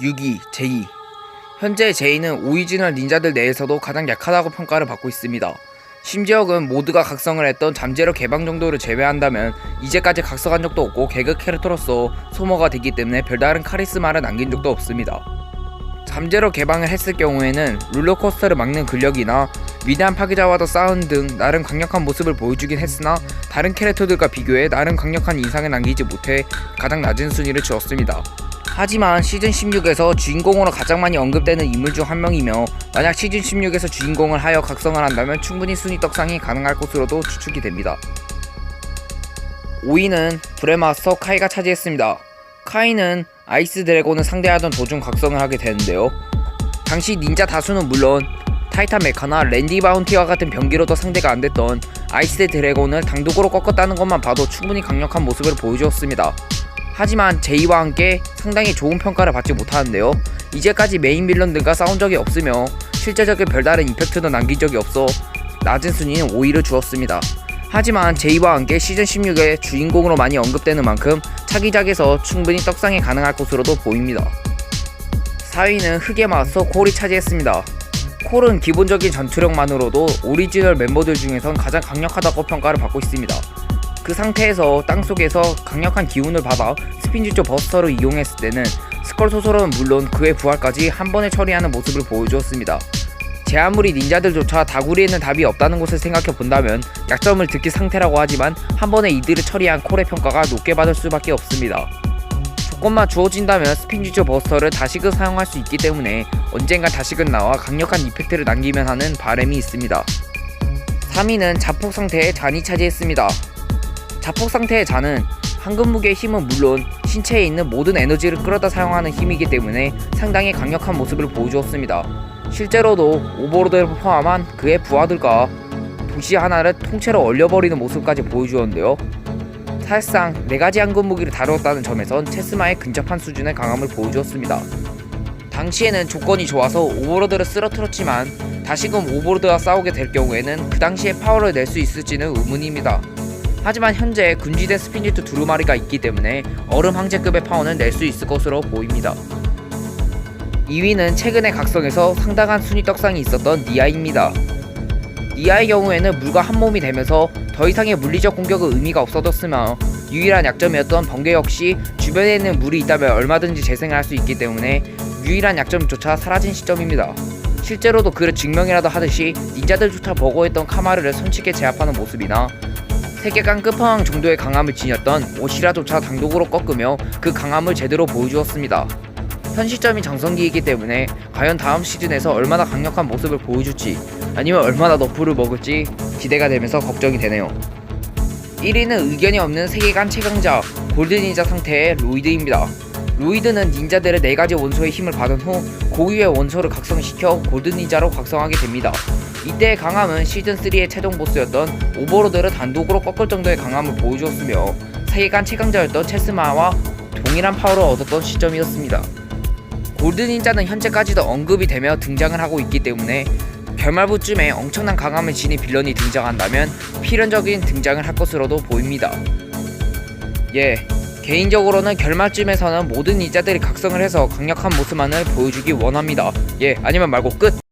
6위 제이. 현재 제이는 오리지널 닌자들 내에서도 가장 약하다고 평가를 받고 있습니다. 심지어는 모두가 각성을 했던 잠재력 개방 정도를 제외한다면 이제까지 각성한 적도 없고 개그 캐릭터로서 소모가 되기 때문에 별다른 카리스마를 남긴 적도 없습니다. 잠재력 개방을 했을 경우에는 롤러코스터를 막는 근력이나 위대한 파괴자와도 싸운 등 나름 강력한 모습을 보여주긴 했으나 다른 캐릭터들과 비교해 나름 강력한 인상을 남기지 못해 가장 낮은 순위를 주었습니다. 하지만 시즌 16에서 주인공으로 가장 많이 언급되는 인물 중 한 명이며 만약 시즌 16에서 주인공을 하여 각성을 한다면 충분히 순위 떡상이 가능할 것으로도 추측이 됩니다. 5위는 브레마스터 카이가 차지했습니다. 카이는 아이스 드래곤을 상대하던 도중 각성을 하게 되는데요. 당시 닌자 다수는 물론 타이탄 메카나 랜디 바운티와 같은 병기로도 상대가 안됐던 아이스 드래곤을 단독으로 꺾었다는 것만 봐도 충분히 강력한 모습을 보여주었습니다. 하지만 제이와 함께 상당히 좋은 평가를 받지 못하는데요. 이제까지 메인 빌런들과 싸운 적이 없으며 실제적인 별다른 임팩트도 남긴 적이 없어 낮은 순위는 5위를 주었습니다. 하지만 제이와 함께 시즌 16의 주인공으로 많이 언급되는 만큼 차기작에서 충분히 떡상이 가능할 것으로도 보입니다. 4위는 흑의 마스터 콜이 차지했습니다. 콜은 기본적인 전투력만으로도 오리지널 멤버들 중에선 가장 강력하다고 평가를 받고 있습니다. 그 상태에서 땅속에서 강력한 기운을 받아 스핀지조 버스터를 이용했을 때는 스컬 소설은 물론 그의 부활까지 한 번에 처리하는 모습을 보여주었습니다. 제 아무리 닌자들조차 다구리에는 답이 없다는 것을 생각해 본다면 약점을 느낀 상태라고 하지만 한 번에 이들을 처리한 콜의 평가가 높게 받을 수밖에 없습니다. 조건만 주어진다면 스핀지조 버스터를 다시금 사용할 수 있기 때문에 언젠가 다시금 나와 강력한 이펙트를 남기면 하는 바람이 있습니다. 3위는 자폭 상태의 잔이 차지했습니다. 자폭 상태의 잔은 황금 무게의 힘은 물론 신체에 있는 모든 에너지를 끌어다 사용하는 힘이기 때문에 상당히 강력한 모습을 보여주었습니다. 실제로도 오버로드를 포함한 그의 부하들과 도시 하나를 통째로 얼려버리는 모습까지 보여주었는데요. 사실상 4가지 황금 무기를 다루었다는 점에선 체스마에 근접한 수준의 강함을 보여주었습니다. 당시에는 조건이 좋아서 오버로드를 쓰러뜨렸지만 다시금 오버로드와 싸우게 될 경우에는 그 당시에 파워를 낼 수 있을지는 의문입니다. 하지만 현재 군지대 스피니트 두루마리가 있기 때문에 얼음 황제급의 파워는 낼 수 있을 것으로 보입니다. 2위는 최근에 각성해서 상당한 순위 떡상이 있었던 니아입니다. 니아의 경우에는 물과 한 몸이 되면서 더 이상의 물리적 공격은 의미가 없어졌으며 유일한 약점이었던 번개 역시 주변에 있는 물이 있다면 얼마든지 재생을 할 수 있기 때문에 유일한 약점조차 사라진 시점입니다. 실제로도 그를 증명이라도 하듯이 닌자들조차 버거워했던 카마르를 손쉽게 제압하는 모습이나 세계관 끝판왕 정도의 강함을 지녔던 오시라조차 단독으로 꺾으며 그 강함을 제대로 보여주었습니다. 현 시점이 장성기이기 때문에 과연 다음 시즌에서 얼마나 강력한 모습을 보여줄지 아니면 얼마나 너프를 먹을지 기대가 되면서 걱정이 되네요. 1위는 의견이 없는 세계관 최강자 골드 닌자 상태의 로이드입니다. 로이드는 닌자들의 4가지 원소의 힘을 받은 후 고유의 원소를 각성시켜 골드 닌자로 각성하게 됩니다. 이때의 강함은 시즌3의 최종 보스였던 오버로드를 단독으로 꺾을 정도의 강함을 보여주었으며 세계관 최강자였던 체스마와 동일한 파워를 얻었던 시점이었습니다. 골드 닌자는 현재까지도 언급이 되며 등장을 하고 있기 때문에 결말부쯤에 엄청난 강함을 지닌 빌런이 등장한다면 필연적인 등장을 할 것으로도 보입니다. 개인적으로는 결말쯤에서는 모든 닌자들이 각성을 해서 강력한 모습만을 보여주기 원합니다. 아니면 말고 끝!